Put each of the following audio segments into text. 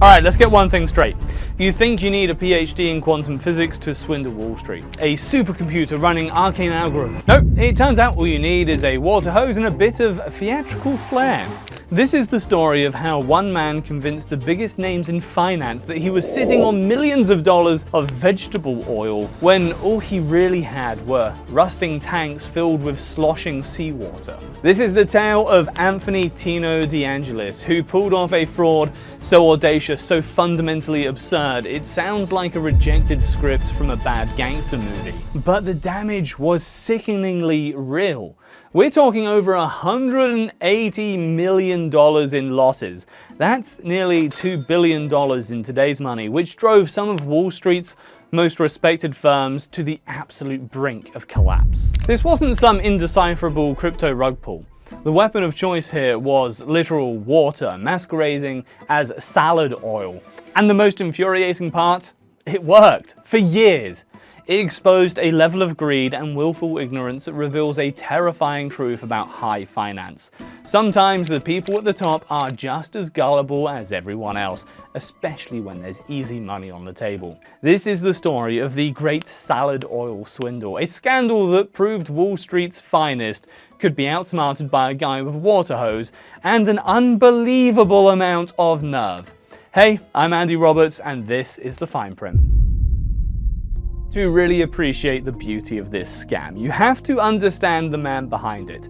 Alright, let's get one thing straight. You think you need a PhD in quantum physics to swindle Wall Street? A supercomputer running arcane algorithms? Nope, it turns out all you need is a water hose and a bit of theatrical flair. This is the story of how one man convinced the biggest names in finance that he was sitting on millions of dollars of vegetable oil when all he really had were rusting tanks filled with sloshing seawater. This is the tale of Tino de Angelis, who pulled off a fraud so audacious, so fundamentally absurd, it sounds like a rejected script from a bad gangster movie. But the damage was sickeningly real. We're talking over $180 million in losses. That's nearly $2 billion in today's money, which drove some of Wall Street's most respected firms to the absolute brink of collapse. This wasn't some indecipherable crypto rug pull. The weapon of choice here was literal water, masquerading as salad oil. And the most infuriating part? It worked for years. It exposed a level of greed and willful ignorance that reveals a terrifying truth about high finance. Sometimes the people at the top are just as gullible as everyone else, especially when there's easy money on the table. This is the story of the Great Salad Oil Swindle, a scandal that proved Wall Street's finest could be outsmarted by a guy with a water hose and an unbelievable amount of nerve. Hey, I'm Andy Roberts, and this is The Fine Print. To really appreciate the beauty of this scam, you have to understand the man behind it.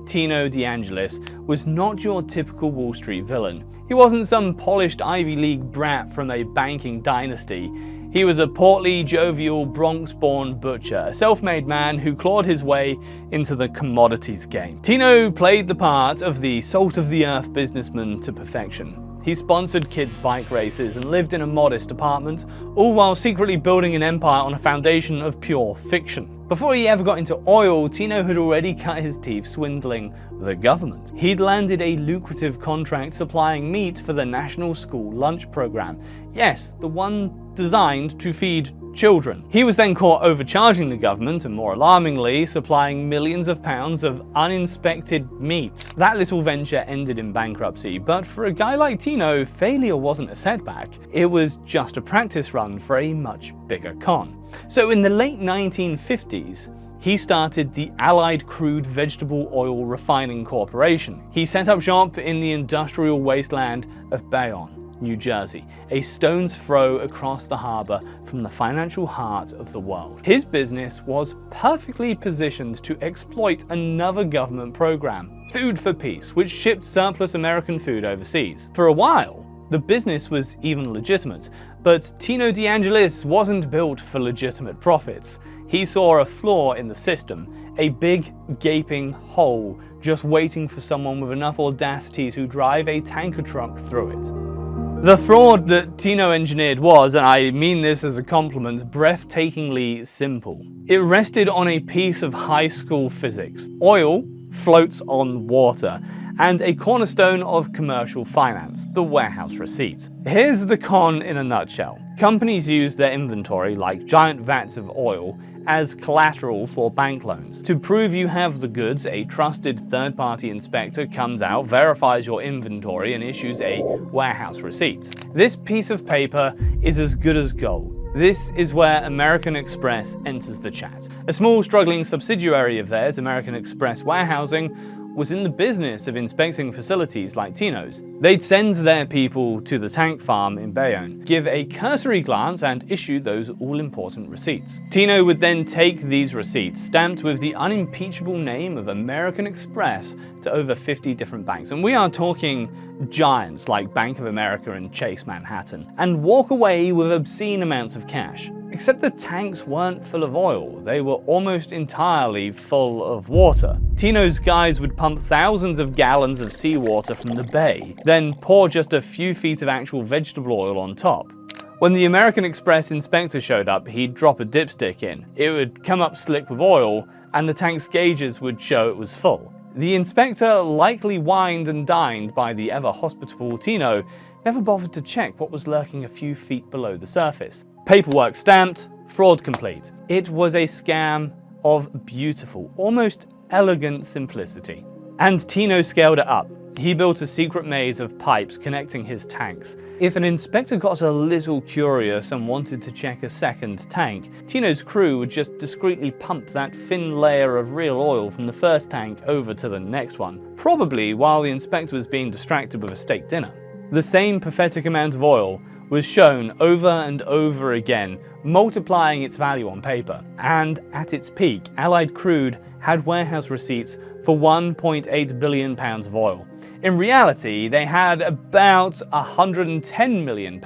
Tino de Angelis was not your typical Wall Street villain. He wasn't some polished Ivy League brat from a banking dynasty. He was a portly, jovial, Bronx-born butcher, a self-made man who clawed his way into the commodities game. Tino played the part of the salt-of-the-earth businessman to perfection. He sponsored kids' bike races and lived in a modest apartment, all while secretly building an empire on a foundation of pure fiction. Before he ever got into oil, Tino had already cut his teeth swindling the government. He'd landed a lucrative contract supplying meat for the National School Lunch Program. Yes, the one designed to feed children. He was then caught overcharging the government and, more alarmingly, supplying millions of pounds of uninspected meat. That little venture ended in bankruptcy, but for a guy like Tino, failure wasn't a setback. It was just a practice run for a much bigger con. So in the late 1950s, he started the Allied Crude Vegetable Oil Refining Corporation. He set up shop in the industrial wasteland of Bayonne, New Jersey, a stone's throw across the harbor from the financial heart of the world. His business was perfectly positioned to exploit another government program, Food for Peace, which shipped surplus American food overseas. For a while, the business was even legitimate, but Tino de Angelis wasn't built for legitimate profits. He saw a flaw in the system, a big, gaping hole just waiting for someone with enough audacity to drive a tanker truck through it. The fraud that Tino engineered was, and I mean this as a compliment, breathtakingly simple. It rested on a piece of high school physics. Oil floats on water, and a cornerstone of commercial finance, the warehouse receipt. Here's the con in a nutshell. Companies use their inventory, like giant vats of oil, as collateral for bank loans. To prove you have the goods, a trusted third-party inspector comes out, verifies your inventory, and issues a warehouse receipt. This piece of paper is as good as gold. This is where American Express enters the chat. A small, struggling subsidiary of theirs, American Express Warehousing, was in the business of inspecting facilities like Tino's. They'd send their people to the tank farm in Bayonne, give a cursory glance, and issue those all-important receipts. Tino would then take these receipts, stamped with the unimpeachable name of American Express, to over 50 different banks, and we are talking giants like Bank of America and Chase Manhattan, and walk away with obscene amounts of cash. Except the tanks weren't full of oil, they were almost entirely full of water. Tino's guys would pump thousands of gallons of seawater from the bay, then pour just a few feet of actual vegetable oil on top. When the American Express inspector showed up, he'd drop a dipstick in. It would come up slick with oil, and the tank's gauges would show it was full. The inspector, likely wined and dined by the ever-hospitable Tino, never bothered to check what was lurking a few feet below the surface. Paperwork stamped, fraud complete. It was a scam of beautiful, almost elegant simplicity. And Tino scaled it up. He built a secret maze of pipes connecting his tanks. If an inspector got a little curious and wanted to check a second tank, Tino's crew would just discreetly pump that thin layer of real oil from the first tank over to the next one, probably while the inspector was being distracted with a steak dinner. The same pathetic amount of oil was shown over and over again, multiplying its value on paper. And at its peak, Allied crude had warehouse receipts for £1.8 billion of oil. In reality, they had about £110 million.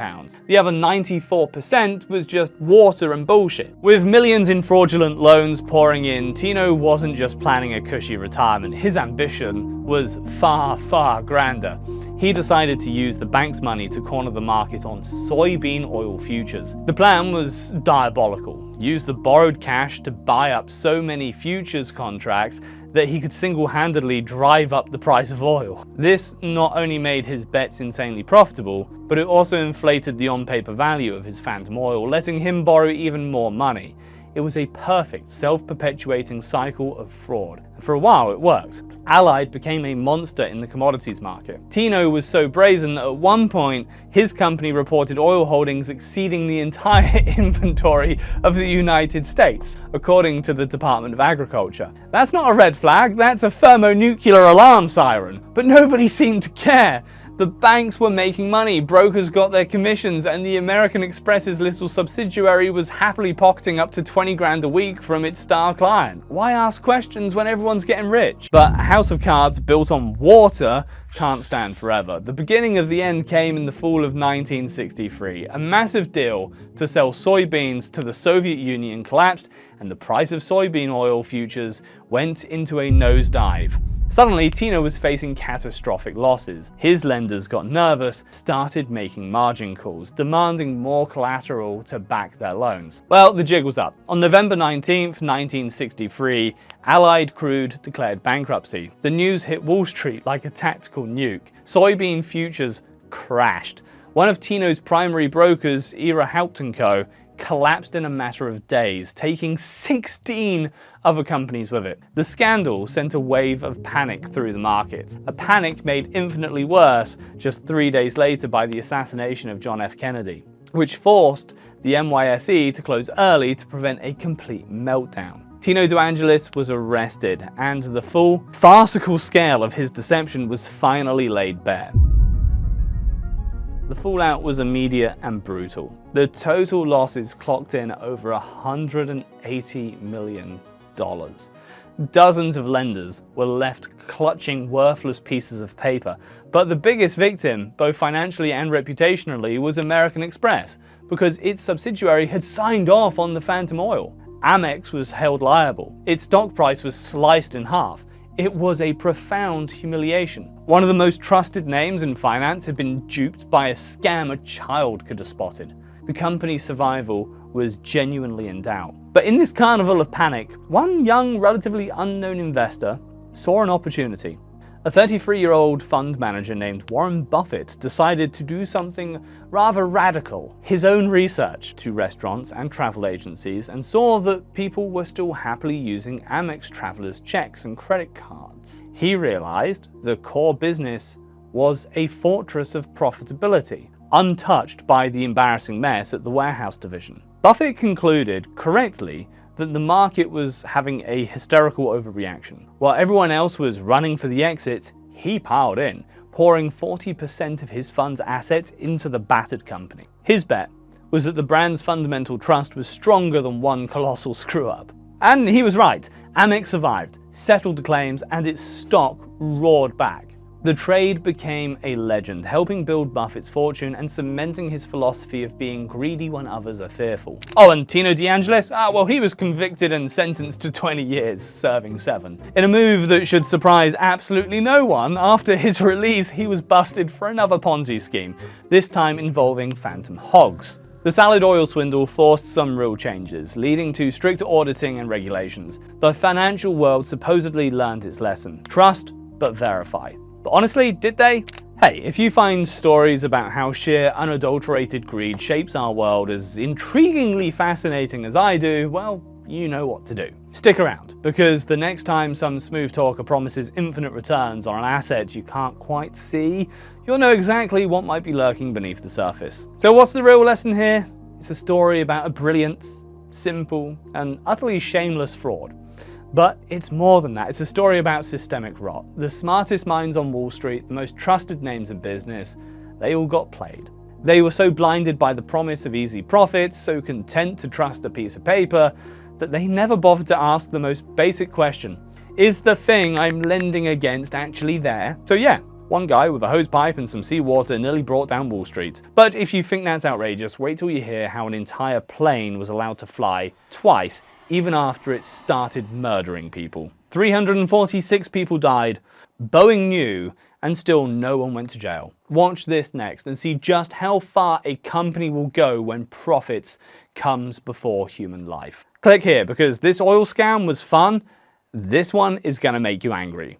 The other 94% was just water and bullshit. With millions in fraudulent loans pouring in, Tino wasn't just planning a cushy retirement. His ambition was far, far grander. He decided to use the bank's money to corner the market on soybean oil futures. The plan was diabolical. Use the borrowed cash to buy up so many futures contracts that he could single-handedly drive up the price of oil. This not only made his bets insanely profitable, but it also inflated the on-paper value of his phantom oil, letting him borrow even more money. It was a perfect self-perpetuating cycle of fraud. For a while it worked. Allied became a monster in the commodities market. Tino was so brazen that at one point his company reported oil holdings exceeding the entire inventory of the United States, according to the Department of Agriculture. That's not a red flag, that's a thermonuclear alarm siren. But nobody seemed to care. The banks were making money, brokers got their commissions, and the American Express's little subsidiary was happily pocketing up to 20 grand a week from its star client. Why ask questions when everyone's getting rich? But a house of cards built on water can't stand forever. The beginning of the end came in the fall of 1963. A massive deal to sell soybeans to the Soviet Union collapsed, and the price of soybean oil futures went into a nosedive. Suddenly, Tino was facing catastrophic losses. His lenders got nervous, started making margin calls, demanding more collateral to back their loans. Well, the jig was up. On November 19th, 1963, Allied Crude declared bankruptcy. The news hit Wall Street like a tactical nuke. Soybean futures crashed. One of Tino's primary brokers, Era Haupt & Co., collapsed in a matter of days, taking 16 other companies with it. The scandal sent a wave of panic through the markets, a panic made infinitely worse just 3 days later by the assassination of John F. Kennedy, which forced the NYSE to close early to prevent a complete meltdown. Tino de Angelis was arrested, and the full, farcical scale of his deception was finally laid bare. The fallout was immediate and brutal. The total losses clocked in over $180 million. Dozens of lenders were left clutching worthless pieces of paper, but the biggest victim, both financially and reputationally, was American Express, because its subsidiary had signed off on the phantom oil. Amex was held liable. Its stock price was sliced in half. It was a profound humiliation. One of the most trusted names in finance had been duped by a scam a child could have spotted. The company's survival was genuinely in doubt. But in this carnival of panic, one young, relatively unknown investor saw an opportunity. A 33-year-old fund manager named Warren Buffett decided to do something rather radical. His own research to restaurants and travel agencies, and saw that people were still happily using Amex travelers' checks and credit cards. He realized the core business was a fortress of profitability, untouched by the embarrassing mess at the warehouse division. Buffett concluded, correctly, that the market was having a hysterical overreaction. While everyone else was running for the exits, he piled in, pouring 40% of his fund's assets into the battered company. His bet was that the brand's fundamental trust was stronger than one colossal screw-up. And he was right. Amex survived, settled the claims, and its stock roared back. The trade became a legend, helping build Buffett's fortune and cementing his philosophy of being greedy when others are fearful. Oh, and Tino de Angelis? Well, he was convicted and sentenced to 20 years, serving 7. In a move that should surprise absolutely no one, after his release, he was busted for another Ponzi scheme, this time involving phantom hogs. The salad oil swindle forced some real changes, leading to stricter auditing and regulations. The financial world supposedly learned its lesson. Trust, but verify. But honestly, did they? Hey, if you find stories about how sheer unadulterated greed shapes our world as intriguingly fascinating as I do, well, you know what to do. Stick around, because the next time some smooth talker promises infinite returns on an asset you can't quite see, you'll know exactly what might be lurking beneath the surface. So what's the real lesson here? It's a story about a brilliant, simple, and utterly shameless fraud. But it's more than that. It's a story about systemic rot. The smartest minds on Wall Street, the most trusted names in business, they all got played. They were so blinded by the promise of easy profits, so content to trust a piece of paper, that they never bothered to ask the most basic question: is the thing I'm lending against actually there? So yeah, one guy with a hose pipe and some seawater nearly brought down Wall Street. But if you think that's outrageous, wait till you hear how an entire plane was allowed to fly twice, even after it started murdering people. 346 people died, Boeing knew, and still no one went to jail. Watch this next and see just how far a company will go when profits comes before human life. Click here, because this oil scam was fun. This one is gonna make you angry.